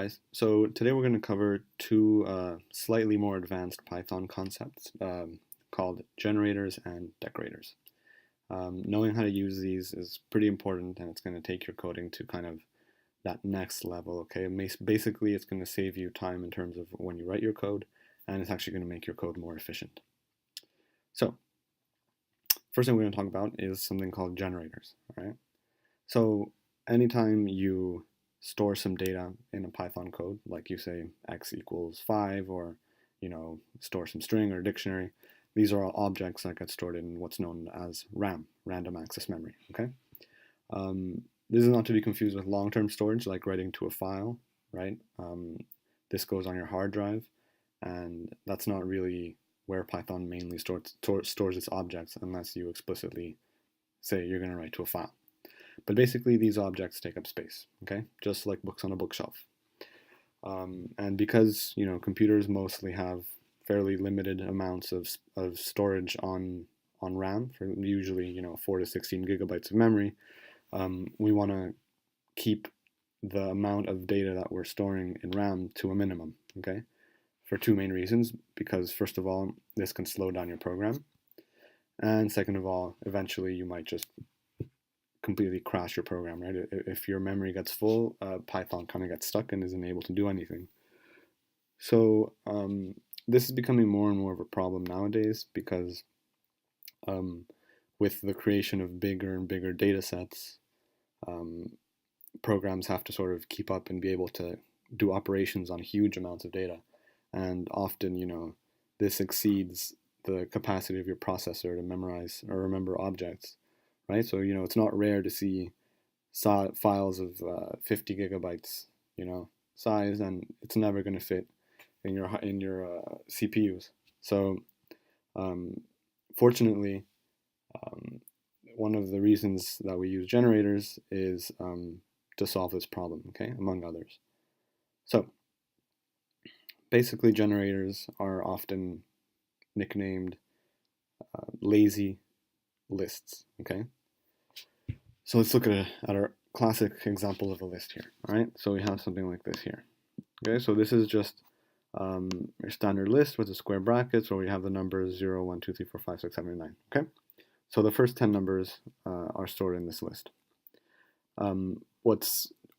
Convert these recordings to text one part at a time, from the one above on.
Guys, so today we're going to cover two slightly more advanced Python concepts called generators and decorators. Knowing how to use these is pretty important, and it's going to take your coding to kind of that next level. Okay, basically it's going to save you time in terms of when you write your code, and it's actually going to make your code more efficient. So first thing we're going to talk about is something called generators. All right, so anytime you store some data in a Python code, like you say x equals 5, or store some string or dictionary, these are all objects that get stored in what's known as RAM, random access memory. Okay, this is not to be confused with long-term storage, like writing to a file, right? This goes on your hard drive, and that's not really where Python mainly stores its objects, unless you explicitly say you're going to write to a file. But basically, these objects take up space, okay? Just like books on a bookshelf. And because, computers mostly have fairly limited amounts of storage on RAM, for usually, 4 to 16 gigabytes of memory, we want to keep the amount of data that we're storing in RAM to a minimum, okay? For two main reasons. Because, first of all, this can slow down your program. And second of all, eventually you might just completely crash your program, right? If your memory gets full, Python kind of gets stuck and isn't able to do anything. So this is becoming more and more of a problem nowadays, because with the creation of bigger and bigger data sets, programs have to sort of keep up and be able to do operations on huge amounts of data. And often, this exceeds the capacity of your processor to memorize or remember objects. Right? So, it's not rare to see files of 50 gigabytes, size, and it's never going to fit in your CPUs. So, fortunately, one of the reasons that we use generators is to solve this problem, okay, among others. So, basically, generators are often nicknamed lazy lists, okay? So let's look at our classic example of a list here. All right, so we have something like this here. Okay, so this is just your standard list with the square brackets where we have the numbers 0, 1, 2, 3, 4, 5, 6, 7, 9. Okay, so the first 10 numbers are stored in this list. What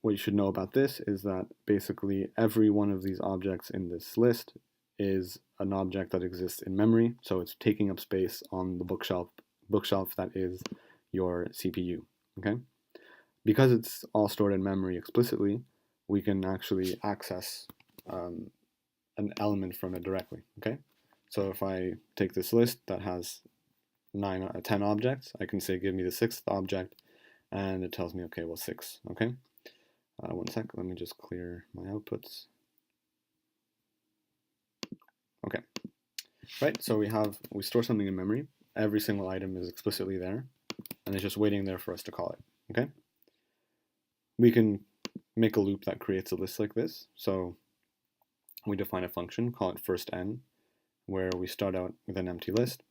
you should know about this is that basically every one of these objects in this list is an object that exists in memory, so it's taking up space on the bookshelf that is your CPU. Okay, because it's all stored in memory explicitly, we can actually access an element from it directly. Okay, so if I take this list that has 10 objects, I can say give me the 6th object, and it tells me, okay, well, 6. Okay, one sec, let me just clear my outputs. Okay, right, so we store something in memory. Every single item is explicitly there, and it's just waiting there for us to call it. Okay, we can make a loop that creates a list like this. So we define a function, call it first n, where we start out with an empty list.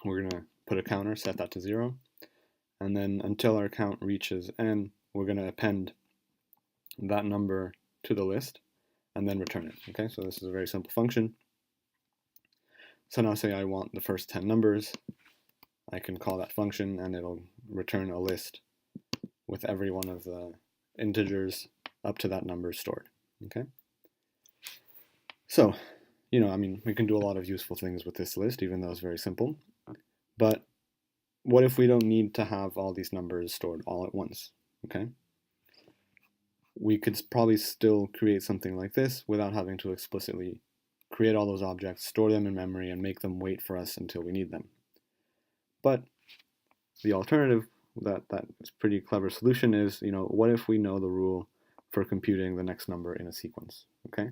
We're going to put a counter, set that to 0, and then until our count reaches n, we're going to append that number to the list and then return it. Okay, so this is a very simple function. So now say I want the first 10 numbers, I can call that function and it'll return a list with every one of the integers up to that number stored. Okay, so we can do a lot of useful things with this list, even though it's very simple. But what if we don't need to have all these numbers stored all at once? Okay, we could probably still create something like this without having to explicitly create all those objects, store them in memory, and make them wait for us until we need them. But the alternative, that's a pretty clever solution, is, what if we know the rule for computing the next number in a sequence? Okay,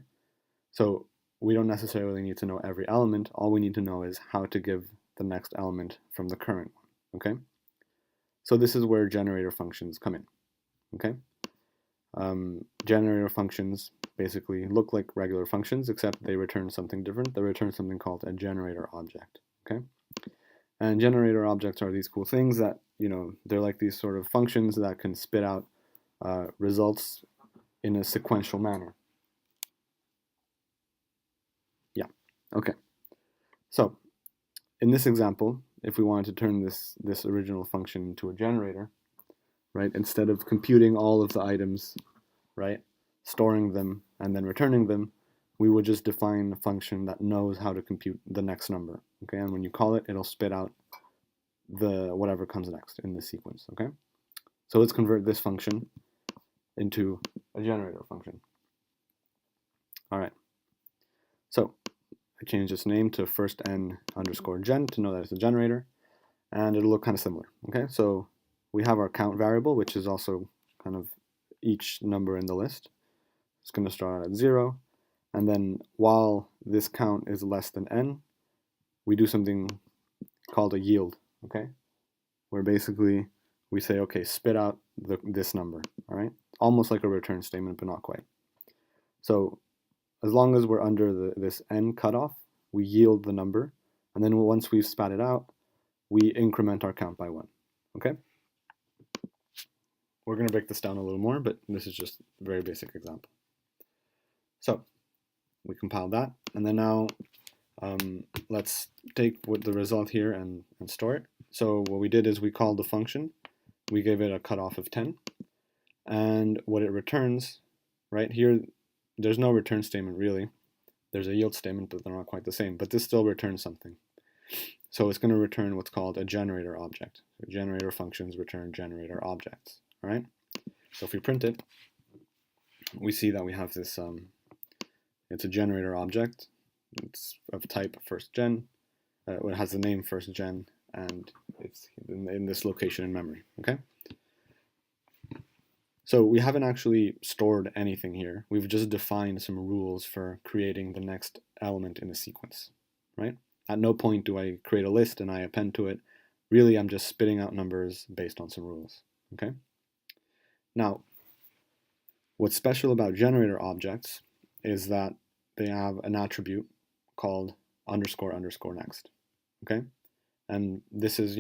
so we don't necessarily need to know every element. All we need to know is how to give the next element from the current one. Okay, so this is where generator functions come in. Okay, generator functions basically look like regular functions, except they return something different. They return something called a generator object. Okay, and generator objects are these cool things that, they're like these sort of functions that can spit out results in a sequential manner. Yeah, okay. So in this example, if we wanted to turn this original function into a generator, right, instead of computing all of the items, right, storing them and then returning them, we would just define a function that knows how to compute the next number, okay? And when you call it, it'll spit out the whatever comes next in the sequence, okay? So let's convert this function into a generator function. All right. So I changed its name to first n underscore gen to know that it's a generator, and it'll look kind of similar, okay? So we have our count variable, which is also kind of each number in the list. It's going to start out at 0, and then while this count is less than n, we do something called a yield, okay? Where basically we say, okay, spit out this number, all right? Almost like a return statement, but not quite. So as long as we're under this n cutoff, we yield the number, and then once we've spat it out, we increment our count by 1, okay? We're going to break this down a little more, but this is just a very basic example. So we compile that, and then now let's take the result here and store it. So what we did is we called the function, we gave it a cutoff of 10, and what it returns, right here, there's no return statement really. There's a yield statement, but they're not quite the same, but this still returns something. So it's going to return what's called a generator object. So generator functions return generator objects, all right? So if we print it, we see that we have this, it's a generator object. It's of type first gen. It has the name first gen, and it's in this location in memory, okay? So we haven't actually stored anything here. We've just defined some rules for creating the next element in a sequence, right? At no point do I create a list and I append to it. Really, I'm just spitting out numbers based on some rules, okay? Now, what's special about generator objects is that they have an attribute called underscore underscore next, okay? And this is,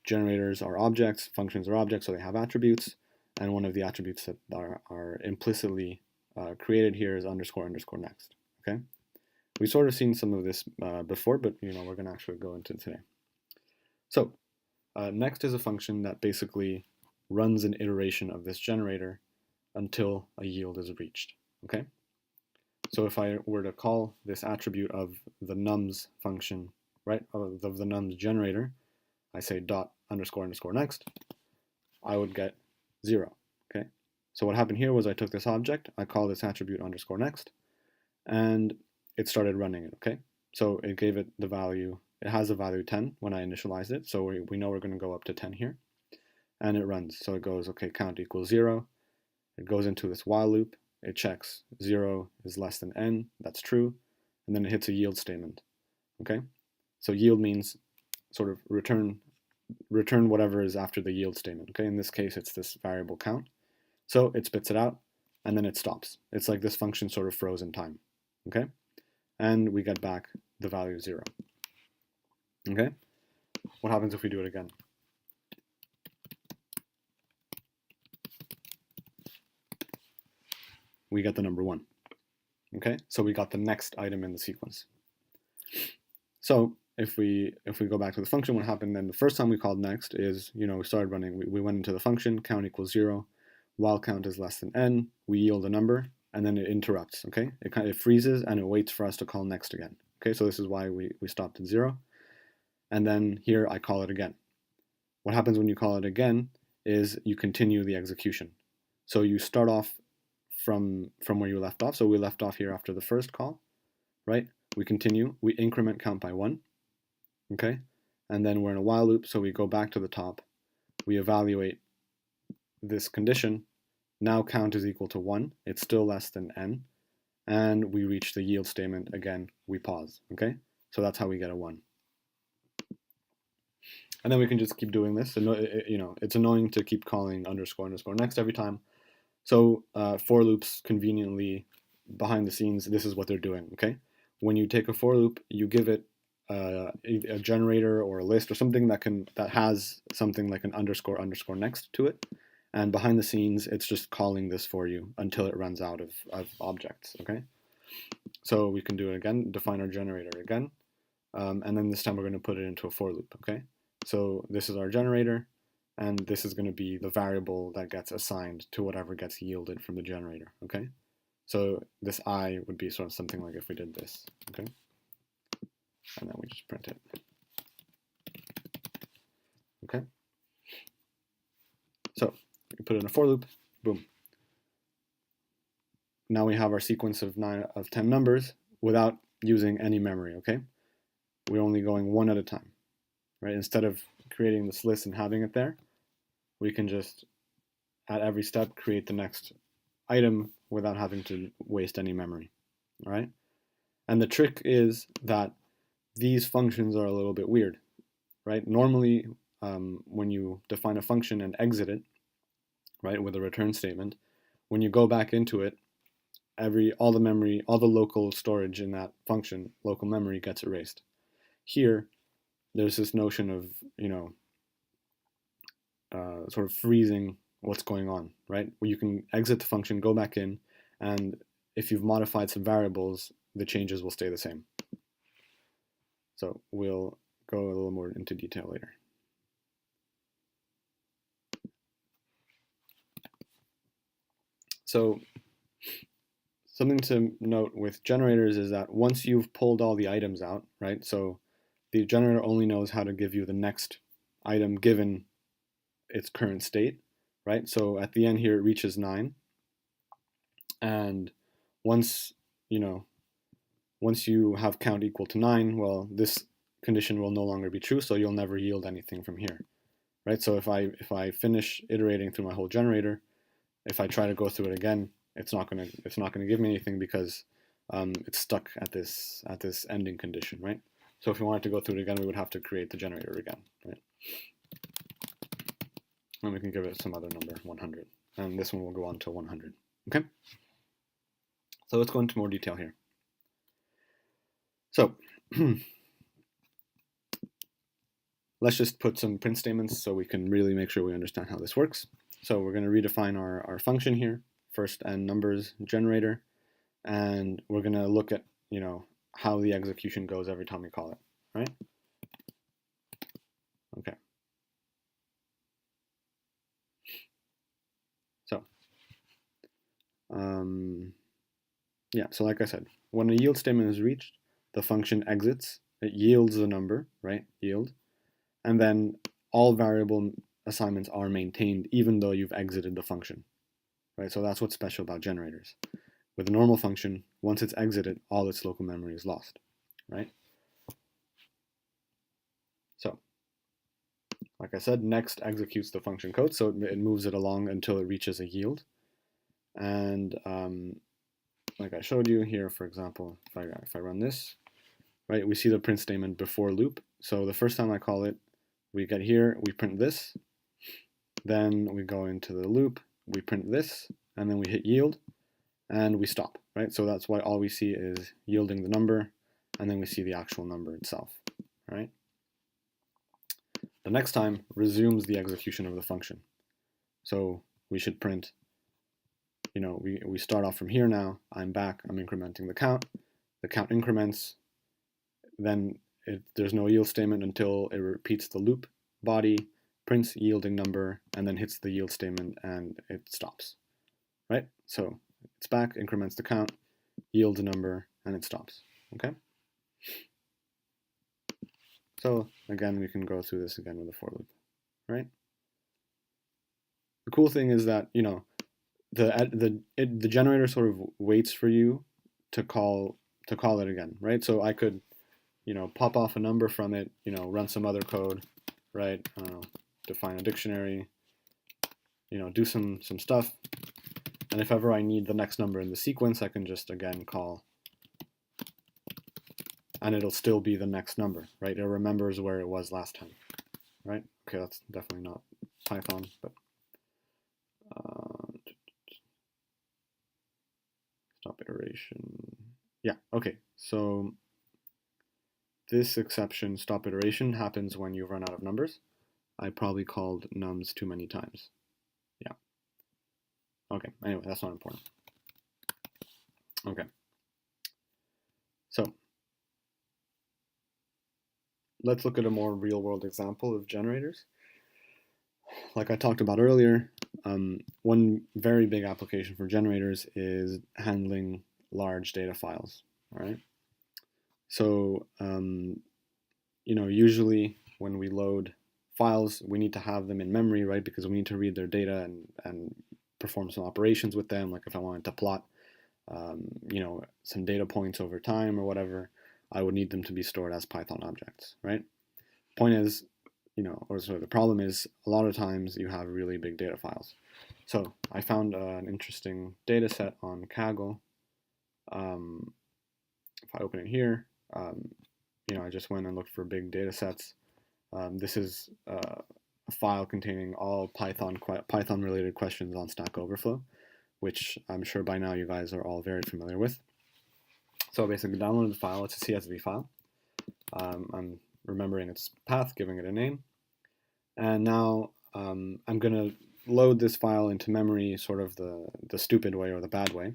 generators are objects, functions are objects, so they have attributes, and one of the attributes that are implicitly created here is underscore underscore next, okay? We've sort of seen some of this before, but we're going to actually go into it today. So next is a function that basically runs an iteration of this generator until a yield is reached, okay? So if I were to call this attribute of the nums function, right, of the nums generator, I say dot underscore underscore next, I would get 0, okay? So what happened here was I took this object, I called this attribute underscore next, and it started running it, okay? So it gave it the value, it has a value 10 when I initialized it, so we know we're going to go up to 10 here, and it runs. So it goes, okay, count equals 0, it goes into this while loop, it checks 0 is less than n, that's true, and then it hits a yield statement, okay? So yield means sort of return whatever is after the yield statement, okay? In this case, it's this variable count. So it spits it out, and then it stops. It's like this function sort of froze in time, okay? And we get back the value 0, okay? What happens if we do it again? We get the number 1, okay? So we got the next item in the sequence. So if we go back to the function, what happened then the first time we called next is, we started running, we went into the function, count equals 0, while count is less than n, we yield a number, and then it interrupts, okay? It freezes and it waits for us to call next again, okay? So this is why we stopped at 0. And then here I call it again. What happens when you call it again is you continue the execution. So you start off from where you left off. So we left off here after the first call, right? We continue, we increment count by 1, okay? And then we're in a while loop, so we go back to the top, we evaluate this condition, now count is equal to 1, it's still less than n, and we reach the yield statement again, we pause, okay? So that's how we get a 1. And then we can just keep doing this. It's annoying to keep calling underscore underscore next every time. So for loops conveniently behind the scenes, this is what they're doing, okay? When you take a for loop, you give it a generator or a list or something that has something like an underscore underscore next to it, And behind the scenes, it's just calling this for you until it runs out of objects, okay? So we can do it again, define our generator again, and then this time we're going to put it into a for loop, okay? So this is our generator, and this is going to be the variable that gets assigned to whatever gets yielded from the generator, okay? So this I would be sort of something like if we did this, okay? And then we just print it, okay? So we put it in a for loop, boom. Now we have our sequence of 10 numbers without using any memory, okay? We're only going one at a time, right? Instead of creating this list and having it there, we can just, at every step, create the next item without having to waste any memory, all right? And the trick is that these functions are a little bit weird, right? Normally, when you define a function and exit it, right, with a return statement, when you go back into it, all the memory, all the local storage in that function, local memory, gets erased. Here, there's this notion of, sort of freezing what's going on, right? Where you can exit the function, go back in, and if you've modified some variables, the changes will stay the same. So we'll go a little more into detail later. So something to note with generators is that once you've pulled all the items out, right? So the generator only knows how to give you the next item given its current state, right? So at the end here, it reaches 9. And once you have count equal to 9, well, this condition will no longer be true, so you'll never yield anything from here, right? So if I finish iterating through my whole generator, if I try to go through it again, it's not gonna give me anything because it's stuck at this ending condition, right? So if we wanted to go through it again, we would have to create the generator again, right? And we can give it some other number, 100, and this one will go on to 100. Okay. So let's go into more detail here. So let's just put some print statements so we can really make sure we understand how this works. So we're going to redefine our function here, first and numbers generator, and we're going to look at how the execution goes every time we call it, right? Okay. So yeah, so like I said, when a yield statement is reached, the function exits, it yields the number, right? Yield, and then all variable assignments are maintained even though you've exited the function, right? So that's what's special about generators. With a normal function, once it's exited, all its local memory is lost, right? So, like I said, next executes the function code, so it moves it along until it reaches a yield. And like I showed you here, for example, if I run this, right, we see the print statement before loop. So the first time I call it, we get here, we print this, then we go into the loop, we print this, and then we hit yield, and we stop, right? So that's why all we see is yielding the number, and then we see the actual number itself, right? The next time resumes the execution of the function. So we should print, we start off from here now, I'm back, I'm incrementing the count increments, then there's no yield statement until it repeats the loop body, prints yielding number, and then hits the yield statement and it stops, right? So it's back, increments the count, yields a number, and it stops, okay? So again, we can go through this again with a for loop, right? The cool thing is that, the generator sort of waits for you to call it again, right? So I could, pop off a number from it, run some other code, right? Define a dictionary, do some stuff. And if ever I need the next number in the sequence, I can just again call, and it'll still be the next number, right? It remembers where it was last time, right? Okay, that's definitely not Python, but stop iteration. Yeah, okay, so this exception, stop iteration, happens when you run out of numbers. I probably called nums too many times. Yeah. Okay, anyway, that's not important. Okay, so let's look at a more real-world example of generators. Like I talked about earlier, one very big application for generators is handling large data files. All right. So, usually when we load files, we need to have them in memory, right? Because we need to read their data and perform some operations with them. Like if I wanted to plot, some data points over time or whatever, I would need them to be stored as Python objects, right? Point is, the problem is a lot of times you have really big data files. So I found an interesting data set on Kaggle. If I open it here, I just went and looked for big data sets. This is a file containing all Python related questions on Stack Overflow, which I'm sure by now you guys are all very familiar with. So I basically downloaded the file. It's a CSV file. I'm remembering its path, giving it a name. And now I'm going to load this file into memory sort of the stupid way or the bad way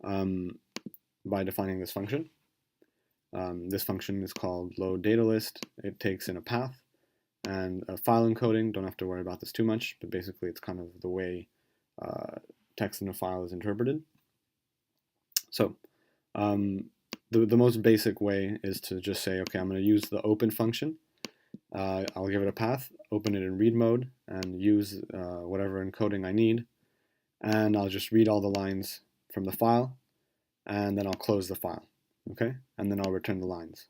by defining this function. This function is called LowDataList. It takes in a path and a file encoding. Don't have to worry about this too much, but basically it's kind of the way text in a file is interpreted. So the most basic way is to just say, okay, I'm going to use the open function. I'll give it a path, open it in read mode, and use whatever encoding I need. And I'll just read all the lines from the file, and then I'll close the file. Okay, and then I'll return the lines.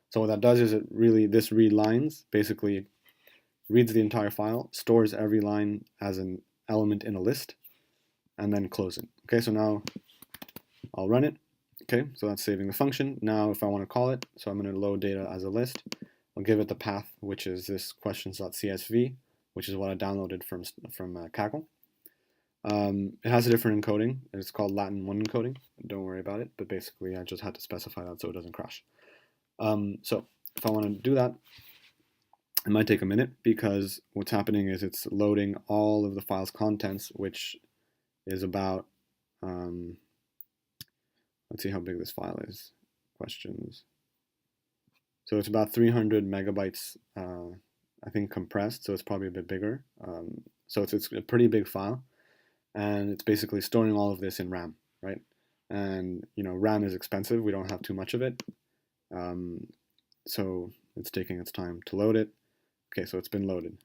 So what that does is this read lines basically reads the entire file, stores every line as an element in a list, and then close it. Okay, so now I'll run it. Okay, so that's saving the function. Now if I want to call it, so I'm going to load data as a list. I'll give it the path, which is this questions.csv, which is what I downloaded from Kaggle. It has a different encoding. It's called Latin 1 encoding. Don't worry about it, but basically I just had to specify that so it doesn't crash. So if I want to do that, it might take a minute because what's happening is it's loading all of the file's contents, which is about, let's see how big this file is. Questions. So it's about 300 megabytes, I think, compressed, so it's probably a bit bigger. So it's a pretty big file. And it's basically storing all of this in RAM, right? And RAM is expensive. We don't have too much of it, so it's taking its time to load it. Okay, so it's been loaded.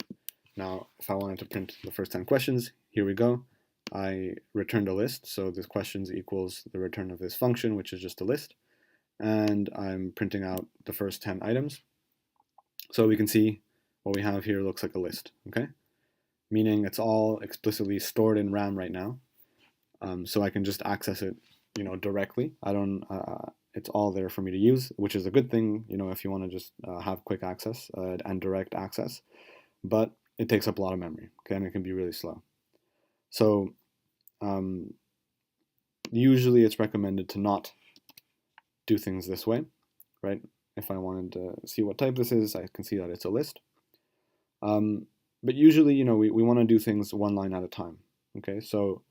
Now, if I wanted to print the first 10 questions, here we go. I returned a list, so this questions equals the return of this function, which is just a list, and I'm printing out the first 10 items. So we can see what we have here looks like a list. Okay. Meaning it's all explicitly stored in RAM right now, so I can just access it, directly. It's all there for me to use, which is a good thing, if you want to just have quick access and direct access. But it takes up a lot of memory, okay, and it can be really slow. So usually it's recommended to not do things this way, right? If I wanted to see what type this is, I can see that it's a list. But usually, we want to do things one line at a time. Okay, so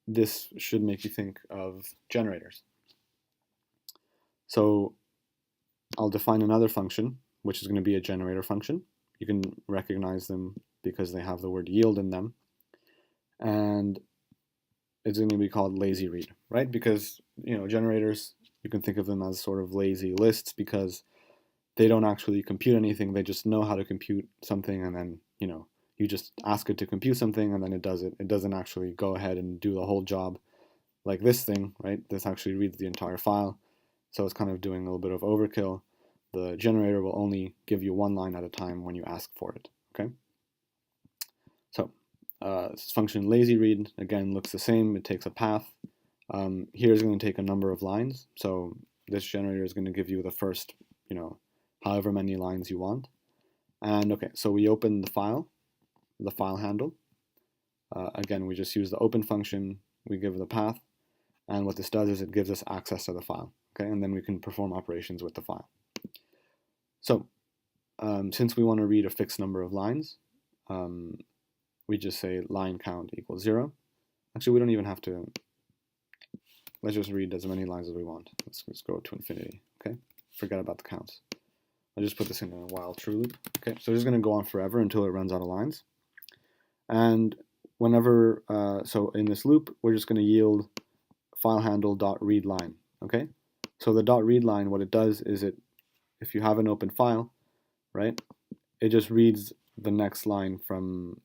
this should make you think of generators. So I'll define another function, which is going to be a generator function. You can recognize them because they have the word yield in them. And it's going to be called LazyRead, right? Because, generators, you can think of them as sort of lazy lists because they don't actually compute anything. They just know how to compute something, and then, you just ask it to compute something, and then it does it. It doesn't actually go ahead and do the whole job like this thing, right? This actually reads the entire file, so it's kind of doing a little bit of overkill. The generator will only give you one line at a time when you ask for it, okay? So this function LazyRead, again, looks the same. It takes a path. Here is going to take a number of lines, so this generator is going to give you the first, however many lines you want. And okay, so we open the file handle. Again, we just use the open function, we give the path, and what this does is it gives us access to the file, okay, and then we can perform operations with the file. So since we want to read a fixed number of lines, we just say line count equals 0. Actually, we don't even have to. Let's just read as many lines as we want. Let's go to infinity. Okay, forget about the counts. I'll just put this in a while true loop. Okay, so it's going to go on forever until it runs out of lines. And whenever, so in this loop, we're just going to yield file handle dot read line. Okay, so the dot read line, what it does is if you have an open file, right, it just reads the next line from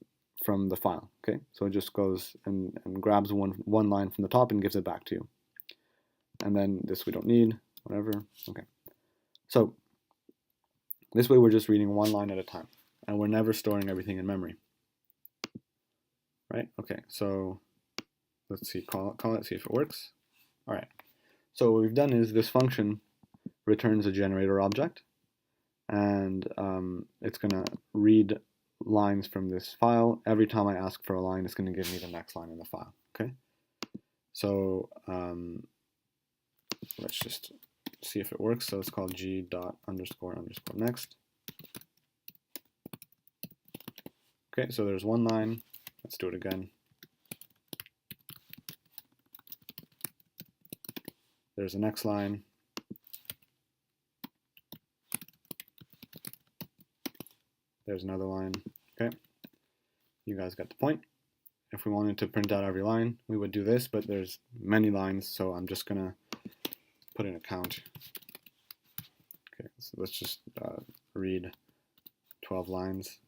the file. Okay, so it just goes and grabs one line from the top and gives it back to you. And then this we don't need, whatever. Okay, so this way we're just reading one line at a time, and we're never storing everything in memory. Right? Okay, so let's see, call it, see if it works. All right, so what we've done is this function returns a generator object, and it's going to read lines from this file. Every time I ask for a line, it's going to give me the next line in the file. Okay, so let's just see if it works. So it's called g.__next. Okay, so there's one line. Let's do it again. There's the next line. There's another line. Okay, you guys got the point. If we wanted to print out every line, we would do this, but there's many lines, so I'm just gonna put in a count. Okay, so let's just read 12 lines.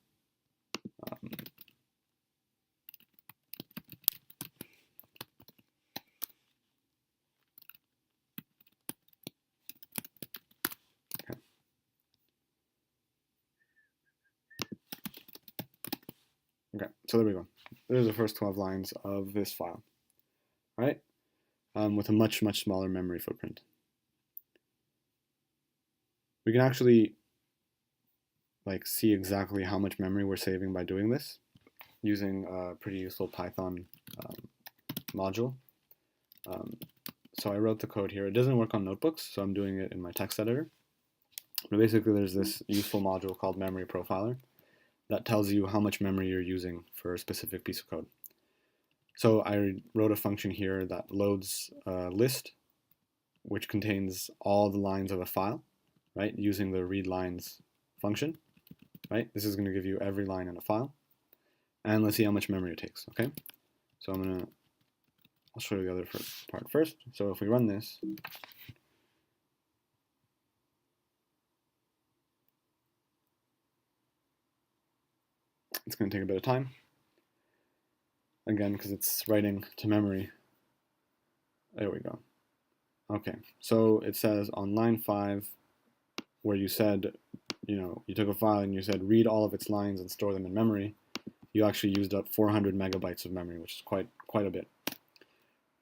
Okay, so there we go. There's the first 12 lines of this file, right? With a much smaller memory footprint. We can actually see exactly how much memory we're saving by doing this using a pretty useful Python module. So I wrote the code here. It doesn't work on notebooks, so I'm doing it in my text editor. But basically, there's this useful module called Memory Profiler that tells you how much memory you're using for a specific piece of code. So I wrote a function here that loads a list, which contains all the lines of a file, right, using the read lines function, right? This is going to give you every line in a file. And let's see how much memory it takes, okay? So I'll show you the other part first. So if we run this, it's going to take a bit of time. Again, because it's writing to memory. There we go. Okay, so it says on line 5, where you said, you took a file and you said read all of its lines and store them in memory, you actually used up 400 megabytes of memory, which is quite a bit.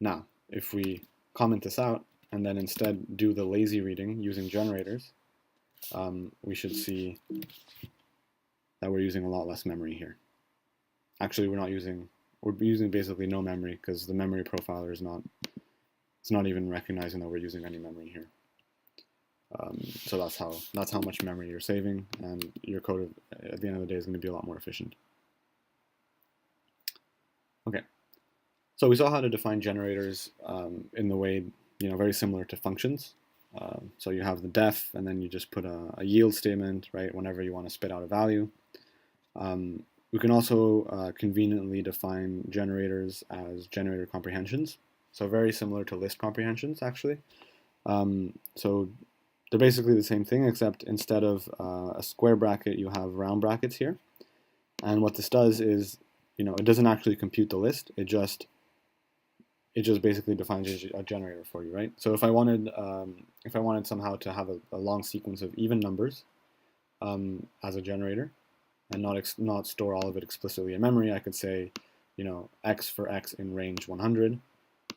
Now, if we comment this out and then instead do the lazy reading using generators, we should see that we're using a lot less memory here. Actually, we're using basically no memory because the memory profiler is not even recognizing that we're using any memory here. So that's how much memory you're saving, and your code at the end of the day is going to be a lot more efficient. Okay, so we saw how to define generators in the way very similar to functions. So you have the def, and then you just put a yield statement, right, whenever you want to spit out a value. We can also conveniently define generators as generator comprehensions. So very similar to list comprehensions, actually. So they're basically the same thing, except instead of a square bracket, you have round brackets here. And what this does is, it doesn't actually compute the list. It just basically defines a generator for you, right? So if I wanted somehow to have a long sequence of even numbers as a generator, and not store all of it explicitly in memory, I could say, x for x in range 100.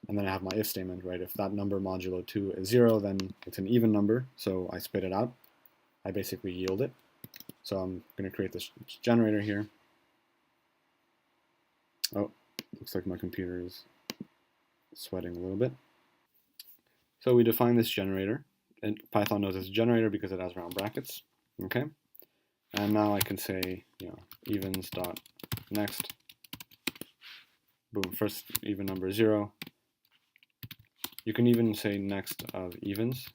And then I have my if statement, right? If that number modulo 2 is 0, then it's an even number, so I spit it out. I basically yield it. So I'm going to create this generator here. Oh, looks like my computer is sweating a little bit. So we define this generator, and Python knows it's a generator because it has round brackets, okay? And now I can say, evens.next boom, first even number is 0. You can even say next of evens,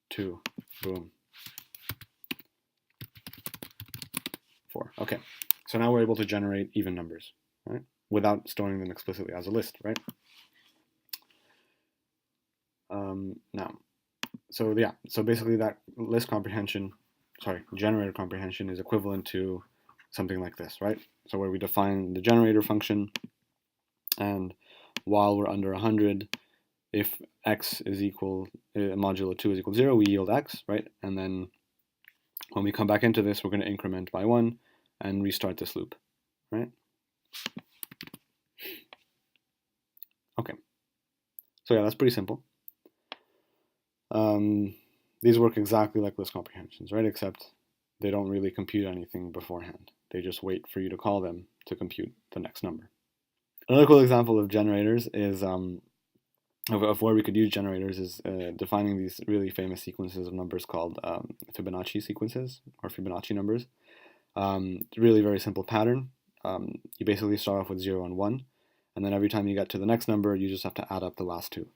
2, boom, 4. Okay, so now we're able to generate even numbers, right? Without storing them explicitly as a list, right? Now, so yeah, so basically that generator comprehension is equivalent to something like this, right? So where we define the generator function, and while we're under 100, if x is equal, modulo 2 is equal to 0, we yield x, right? And then when we come back into this, we're going to increment by 1 and restart this loop, right? Okay, so yeah, that's pretty simple. These work exactly like list comprehensions, right? Except they don't really compute anything beforehand. They just wait for you to call them to compute the next number. Another cool example of generators is of where we could use generators is defining these really famous sequences of numbers called Fibonacci sequences or Fibonacci numbers. Really very simple pattern. You basically start off with 0 and 1, and then every time you get to the next number, you just have to add up the last two.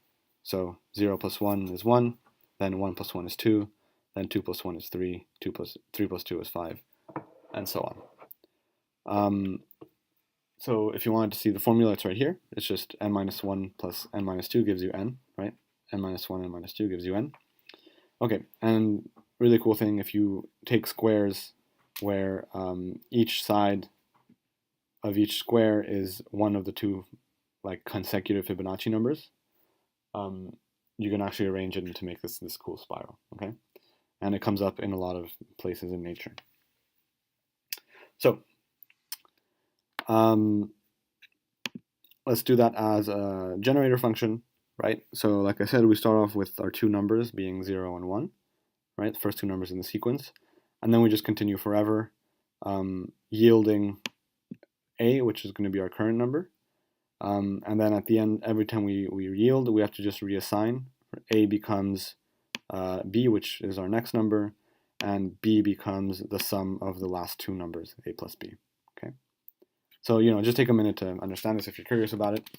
So 0 plus 1 is 1, then 1 plus 1 is 2, then 2 plus 1 is 3, 3 plus 2 is 5, and so on. So if you wanted to see the formula, it's right here. It's just n minus 1 plus n minus 2 gives you n, right? N minus 1, n minus 2 gives you n. Okay, and really cool thing, if you take squares where each side of each square is one of the two like consecutive Fibonacci numbers, you can actually arrange it to make this cool spiral, okay? And it comes up in a lot of places in nature. So let's do that as a generator function, right? So like I said, we start off with our two numbers being 0 and 1, right? The first two numbers in the sequence. And then we just continue forever, yielding a, which is going to be our current number. And then at the end, every time we yield, we have to just reassign. A becomes b, which is our next number, and b becomes the sum of the last two numbers, a plus b. Okay. So just take a minute to understand this if you're curious about it.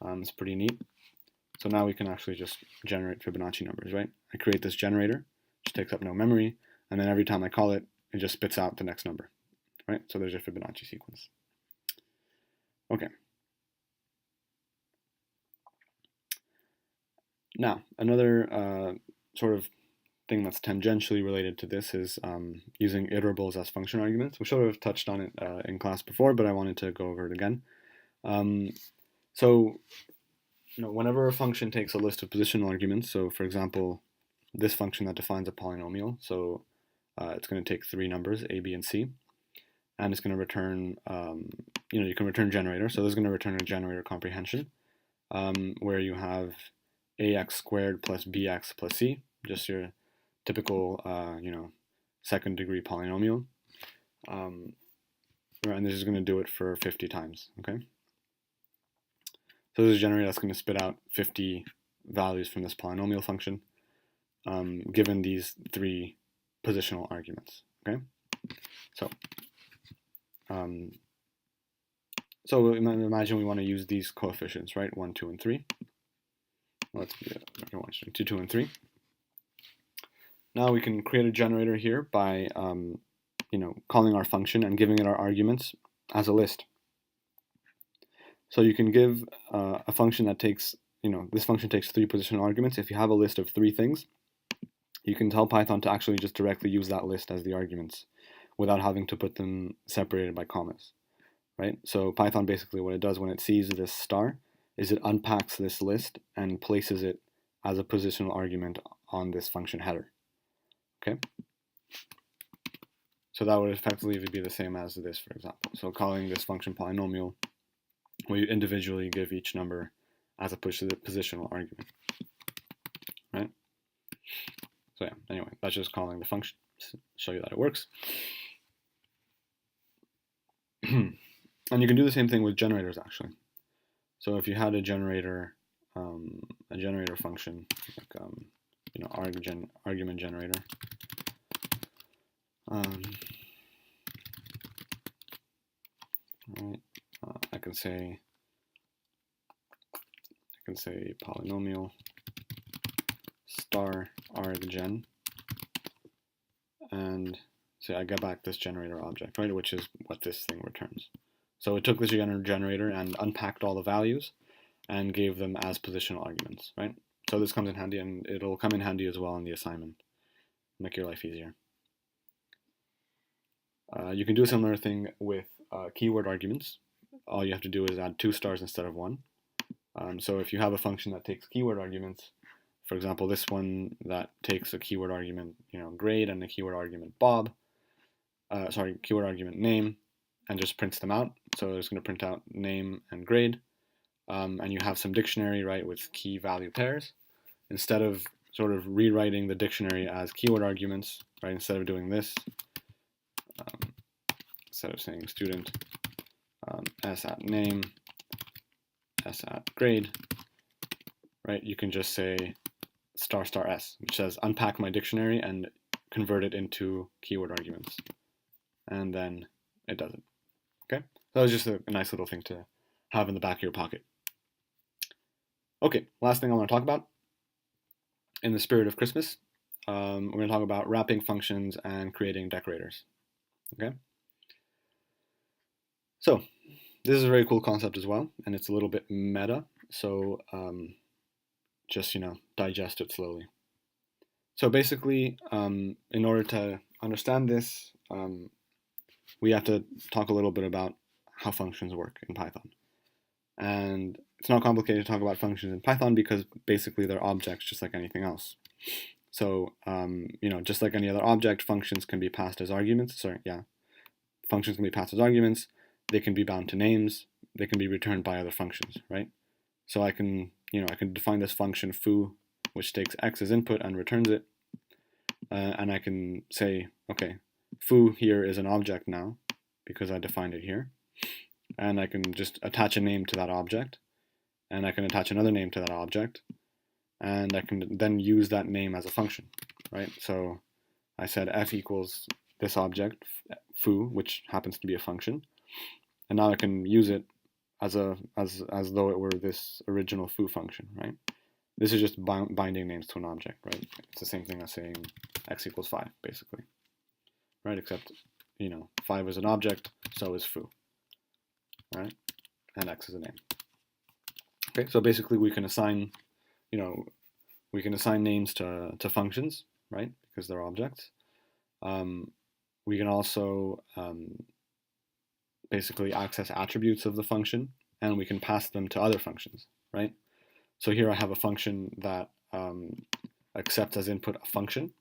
It's pretty neat. So now we can actually just generate Fibonacci numbers, right? I create this generator, which takes up no memory, and then every time I call it, it just spits out the next number, right? So there's your Fibonacci sequence. Okay. Now, another sort of thing that's tangentially related to this is using iterables as function arguments. We sort of touched on it in class before, but I wanted to go over it again. So, whenever a function takes a list of positional arguments, so for example, this function that defines a polynomial, so it's going to take three numbers, a, b, and c, and it's going to return, you can return generator, so this is going to return a generator comprehension, where you have ax squared plus bx plus c, just your typical, second degree polynomial. And this is going to do it for 50 times, okay? So this is a generator that's going to spit out 50 values from this polynomial function, given these three positional arguments, okay? So imagine we want to use these coefficients, right? 1, 2, and 3. Let's do 2, 2, and 3. Now we can create a generator here by, calling our function and giving it our arguments as a list. So you can give a function that takes, this function takes three positional arguments. If you have a list of three things, you can tell Python to actually just directly use that list as the arguments without having to put them separated by commas, right? So Python basically what it does when it sees this star is it unpacks this list and places it as a positional argument on this function header, okay? So that would effectively be the same as this, for example. So calling this function polynomial, where you individually give each number as a positional argument, right? So yeah, anyway, that's just calling the function to show you that it works. And you can do the same thing with generators, actually. So if you had a generator function, like argument generator, right, can say polynomial star arggen, and say I get back this generator object, right, which is what this thing returns. So it took this generator and unpacked all the values and gave them as positional arguments, right? So this comes in handy, and it'll come in handy as well in the assignment, make your life easier. You can do a similar thing with keyword arguments. All you have to do is add 2 stars instead of 1. So if you have a function that takes keyword arguments, for example, this one that takes a keyword argument, grade, and a keyword argument Bob, keyword argument name, and just prints them out. So it's going to print out name and grade, and you have some dictionary, right, with key value pairs. Instead of sort of rewriting the dictionary as keyword arguments, right, instead of doing this, instead of saying student s at name, s at grade, right, you can just say star star s, which says unpack my dictionary and convert it into keyword arguments, and then it does it. Okay, so that was just a nice little thing to have in the back of your pocket. Okay, last thing I want to talk about, in the spirit of Christmas, we're going to talk about wrapping functions and creating decorators. Okay, so this is a very cool concept as well, and it's a little bit meta, so just digest it slowly. So basically, in order to understand this, we have to talk a little bit about how functions work in Python. And it's not complicated to talk about functions in Python because basically they're objects just like anything else. So, just like any other object, functions can be passed as arguments. Functions can be passed as arguments. They can be bound to names. They can be returned by other functions, right? So I can define this function foo, which takes x as input and returns it. And I can say, okay, foo here is an object now because I defined it here. And I can just attach a name to that object. And I can attach another name to that object. And I can then use that name as a function, right? So I said f equals this object, foo, which happens to be a function. And now I can use it as though it were this original foo function, right? This is just binding names to an object, right? It's the same thing as saying x equals 5, basically, right? Except, 5 is an object, so is foo, right? And x is a name. Okay, so basically we can assign, names to functions, right? Because they're objects. We can also basically access attributes of the function, and we can pass them to other functions, right? So here I have a function that accepts as input a function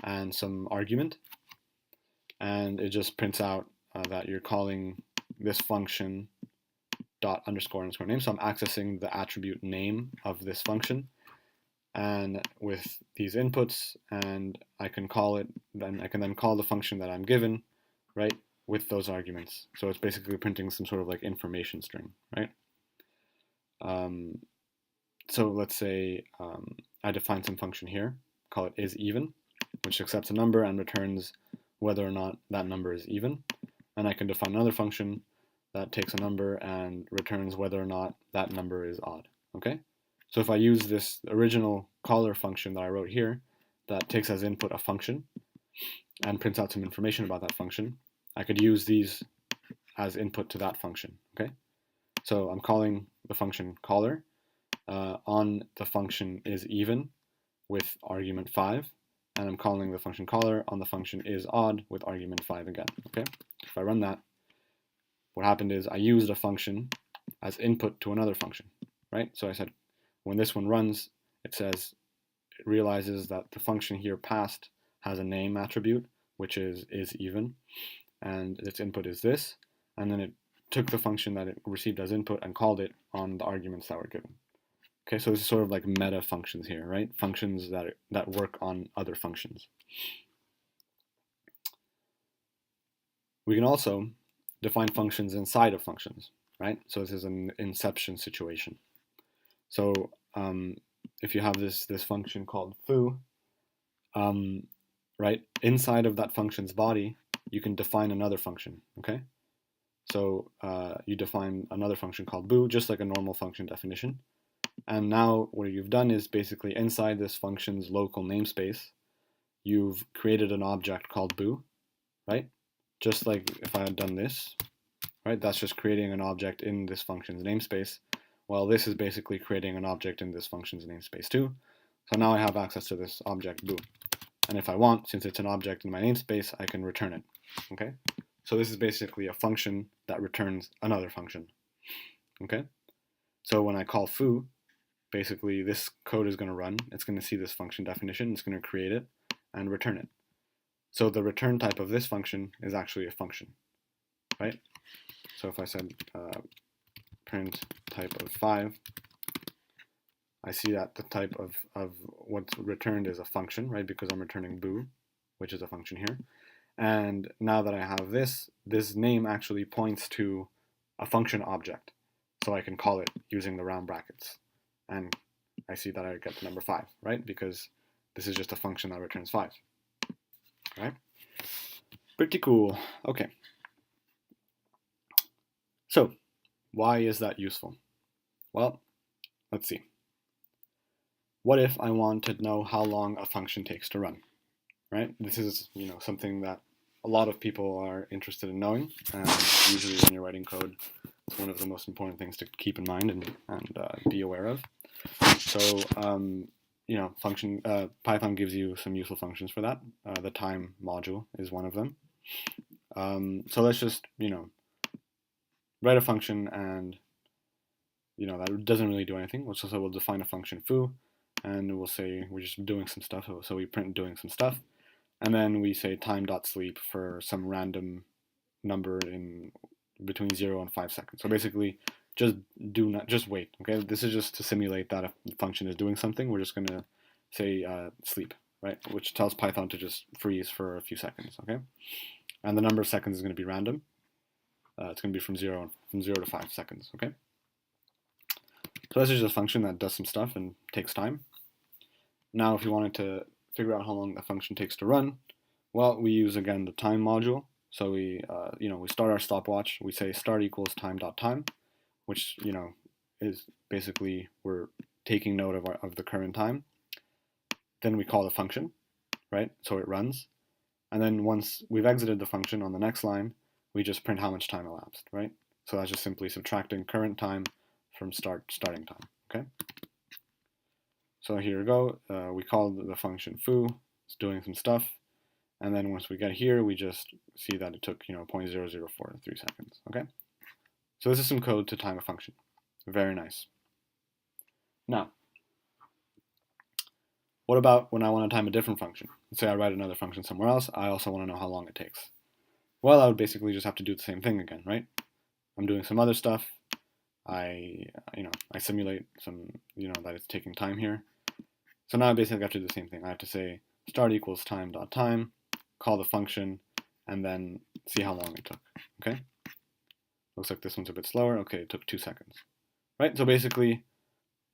and some argument, and it just prints out that you're calling this function dot underscore underscore name. So I'm accessing the attribute name of this function, and with these inputs, and I can call it. Then I can then call the function that I'm given, right, with those arguments. So it's basically printing some sort of like information string, right? So let's say I define some function here, call it isEven, which accepts a number and returns whether or not that number is even. And I can define another function that takes a number and returns whether or not that number is odd, okay? So if I use this original caller function that I wrote here that takes as input a function and prints out some information about that function, I could use these as input to that function, okay? So I'm calling the function caller on the function isEven with argument 5, and I'm calling the function caller on the function isOdd with argument 5 again, okay? If I run that, what happened is I used a function as input to another function, right? So I said, when this one runs, it realizes that the function here passed has a name attribute, which is isEven, and its input is this, and then it took the function that it received as input and called it on the arguments that were given. Okay, so this is sort of like meta functions here, right? Functions that work on other functions. We can also define functions inside of functions, right? So this is an inception situation. So if you have this function called foo, right, inside of that function's body, you can define another function, okay? So you define another function called boo, just like a normal function definition. And now what you've done is basically inside this function's local namespace, you've created an object called boo, right? Just like if I had done this, right? That's just creating an object in this function's namespace. Well, this is basically creating an object in this function's namespace too. So now I have access to this object boo. And if I want, since it's an object in my namespace, I can return it, okay? So this is basically a function that returns another function, okay? So when I call foo, basically this code is going to run. It's going to see this function definition. It's going to create it and return it. So the return type of this function is actually a function, right? So if I said print type of 5, I see that the type of what's returned is a function, right? Because I'm returning boo, which is a function here. And now that I have this name actually points to a function object. So I can call it using the round brackets. And I see that I get the number 5, right? Because this is just a function that returns 5, right? Pretty cool. Okay. So why is that useful? Well, let's see. What if I want to know how long a function takes to run, right? This is, something that a lot of people are interested in knowing, and usually when you're writing code, it's one of the most important things to keep in mind and be aware of. So, Python gives you some useful functions for that. The time module is one of them. So let's just, write a function and, that doesn't really do anything. So we'll define a function foo, and we'll say we're just doing some stuff. So we print doing some stuff, and then we say time.sleep for some random number in between 0 and 5 seconds. So basically, just wait. Okay, this is just to simulate that a function is doing something. We're just gonna say sleep, right? Which tells Python to just freeze for a few seconds. Okay, and the number of seconds is going to be random. It's going to be from 0 to 5 seconds. Okay. So this is just a function that does some stuff and takes time. Now, if you wanted to figure out how long the function takes to run, well, we use again the time module. So we start our stopwatch. We say start equals time.time, which is basically we're taking note of the current time. Then we call the function, right? So it runs, and then once we've exited the function on the next line, we just print how much time elapsed, right? So that's just simply subtracting current time from starting time, okay? So here we go. We called the function foo. It's doing some stuff. And then once we get here, we just see that it took 0.0043 seconds, okay? So this is some code to time a function. Very nice. Now, what about when I want to time a different function? Let's say I write another function somewhere else. I also want to know how long it takes. Well, I would basically just have to do the same thing again, right? I'm doing some other stuff. I simulate some, that it's taking time here. So now I basically have to do the same thing. I have to say start equals time.time, call the function, and then see how long it took, okay? Looks like this one's a bit slower. Okay, it took 2 seconds, right? So basically,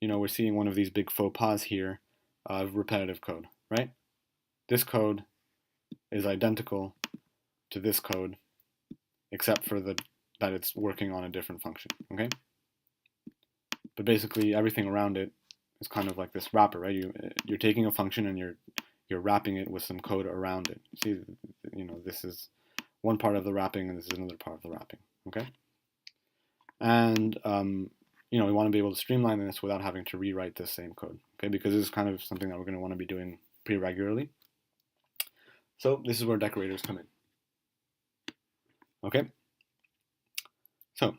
we're seeing one of these big faux pas here of repetitive code, right? This code is identical to this code, except for that it's working on a different function, okay? But basically, everything around it is kind of like this wrapper, right? You're taking a function and you're wrapping it with some code around it. See, this is one part of the wrapping, and this is another part of the wrapping, okay? And we want to be able to streamline this without having to rewrite this same code, okay? Because this is kind of something that we're going to want to be doing pretty regularly. So this is where decorators come in, okay? So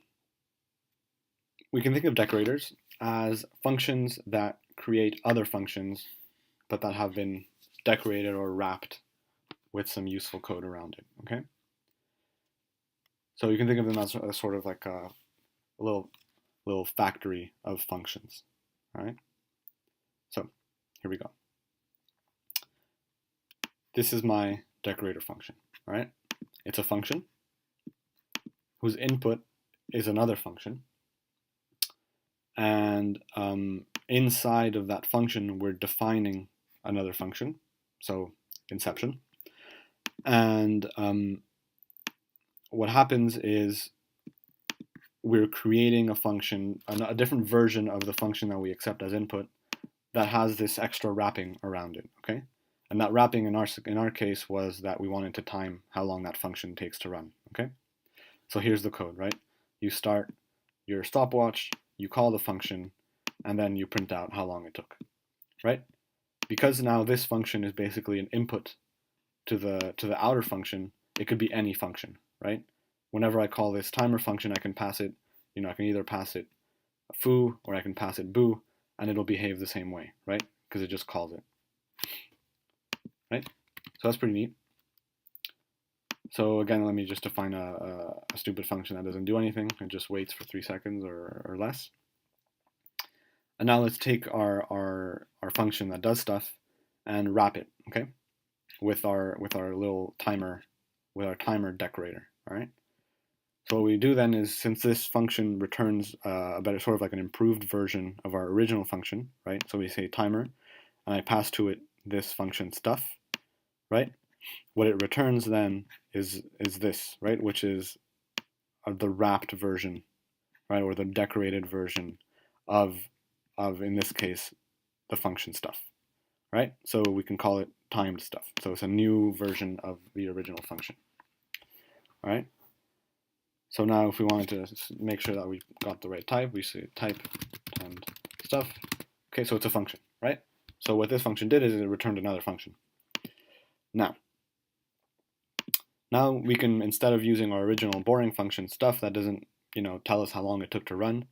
we can think of decorators as functions that create other functions, but that have been decorated or wrapped with some useful code around it, okay? So you can think of them as sort of like a little factory of functions, all right? So here we go. This is my decorator function, all right? It's a function whose input is another function, and inside of that function, we're defining another function, so inception. And what happens is we're creating a function, a different version of the function that we accept as input that has this extra wrapping around it, okay? And that wrapping in our case was that we wanted to time how long that function takes to run, okay? So here's the code, right? You start your stopwatch, you call the function, and then you print out how long it took, right? Because now this function is basically an input to the outer function, it could be any function, right? Whenever I call this timer function, I can pass it, I can either pass it foo or I can pass it boo, and it'll behave the same way, right? Because it just calls it, right? So that's pretty neat. So again, let me just define a stupid function that doesn't do anything. It just waits for 3 seconds or less. And now let's take our function that does stuff and wrap it, okay? With our little timer, with our timer decorator, all right? So what we do then is, since this function returns a better, sort of like an improved version of our original function, right? So we say timer, and I pass to it this function stuff, right? What it returns then is this, right? Which is the wrapped version, right? Or the decorated version of in this case, the function stuff, right? So we can call it timed stuff. So it's a new version of the original function, all right? So now if we wanted to make sure that we got the right type, we say type timed stuff. Okay, so it's a function, right? So what this function did is it returned another function. Now we can, instead of using our original boring function stuff that doesn't, tell us how long it took to run,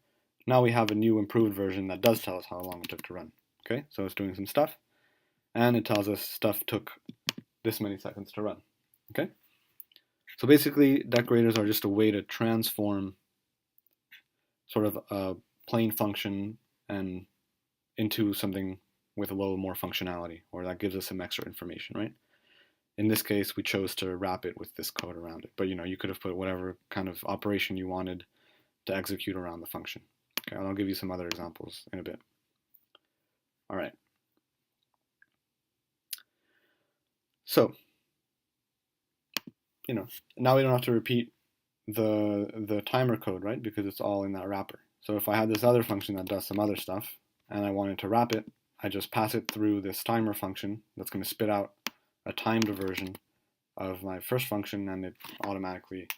now we have a new improved version that does tell us how long it took to run. Okay, so it's doing some stuff, and it tells us stuff took this many seconds to run. Okay, so basically decorators are just a way to transform sort of a plain function and into something with a little more functionality, or that gives us some extra information, right? In this case, we chose to wrap it with this code around it, but you could have put whatever kind of operation you wanted to execute around the function. Okay, and I'll give you some other examples in a bit. All right. So, now we don't have to repeat the timer code, right? Because it's all in that wrapper. So if I had this other function that does some other stuff, and I wanted to wrap it, I just pass it through this timer function that's going to spit out a timed version of my first function, and it automatically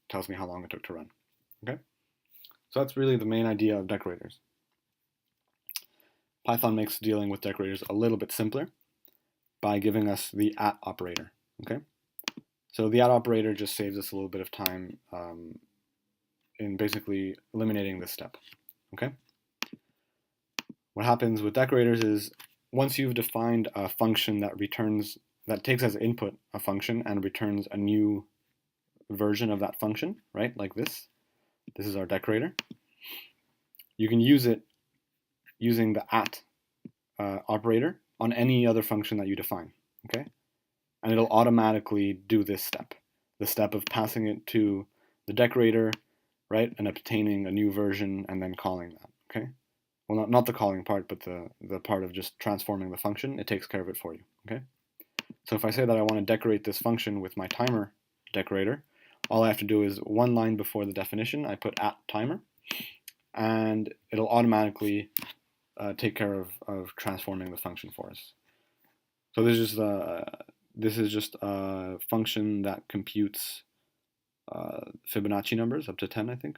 tells me how long it took to run. Okay? So that's really the main idea of decorators. Python makes dealing with decorators a little bit simpler by giving us the @ operator. Okay? So the @ operator just saves us a little bit of time in basically eliminating this step. Okay? What happens with decorators is, once you've defined a function that takes as input a function and returns a new version of that function, right? Like this. This is our decorator. You can use it using the @ operator on any other function that you define, okay? And it'll automatically do this step, the step of passing it to the decorator, right? And obtaining a new version and then calling that, okay? Well, not the calling part, but the part of just transforming the function. It takes care of it for you, okay? So if I say that I want to decorate this function with my timer decorator, all I have to do is one line before the definition, I put @timer, and it'll automatically take care of transforming the function for us. So this is just a function that computes Fibonacci numbers up to 10, I think,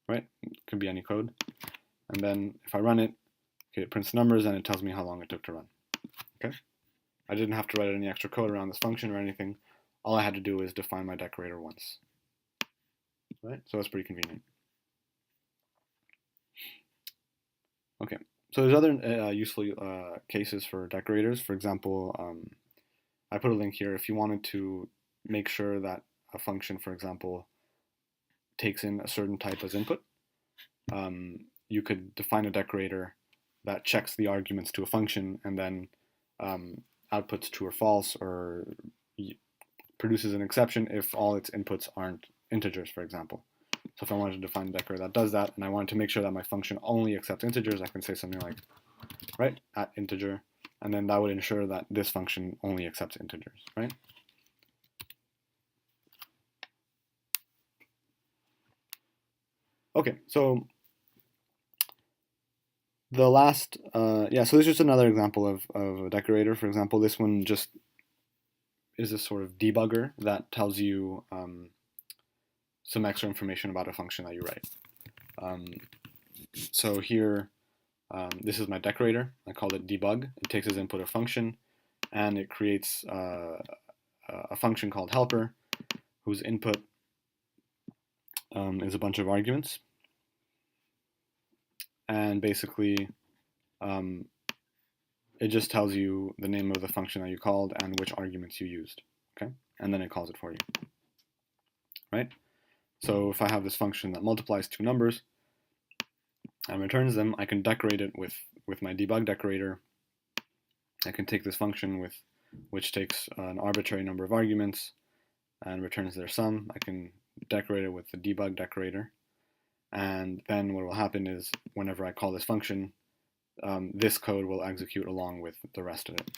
right? It could be any code. And then if I run it, okay, it prints numbers and it tells me how long it took to run. Okay, I didn't have to write any extra code around this function or anything. All I had to do is define my decorator once. Right? So that's pretty convenient. Okay, so there's other useful cases for decorators. For example, I put a link here. If you wanted to make sure that a function, for example, takes in a certain type as input, you could define a decorator that checks the arguments to a function and then outputs true or false, or produces an exception if all its inputs aren't integers, for example. So if I wanted to define a decorator that does that, and I wanted to make sure that my function only accepts integers, I can say something like, right, @integer, and then that would ensure that this function only accepts integers, right? Okay, so the last, so this is just another example of a decorator. For example, this one just is a sort of debugger that tells you some extra information about a function that you write. So here, this is my decorator. I called it debug. It takes as input a function, and it creates a function called helper, whose input is a bunch of arguments. And basically, it just tells you the name of the function that you called and which arguments you used, okay? And then it calls it for you, right? So if I have this function that multiplies two numbers and returns them, I can decorate it with my debug decorator. I can take this function which takes an arbitrary number of arguments and returns their sum. I can decorate it with the debug decorator. And then what will happen is whenever I call this function, this code will execute along with the rest of it,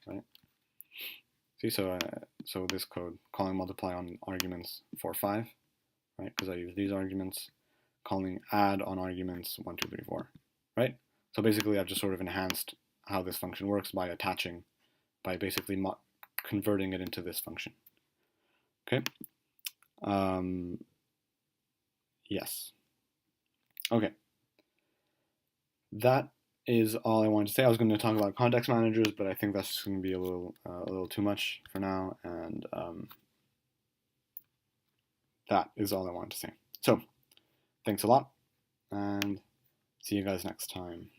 right? See, so this code, calling multiply on arguments 4, 5, right? Because I use these arguments, calling add on arguments 1, 2, 3, 4, right? So basically, I've just sort of enhanced how this function works by basically converting it into this function. Okay. Yes. Okay. That is all I wanted to say. I was going to talk about context managers, but I think that's just going to be a little too much for now, and that is all I wanted to say. So, thanks a lot, and see you guys next time.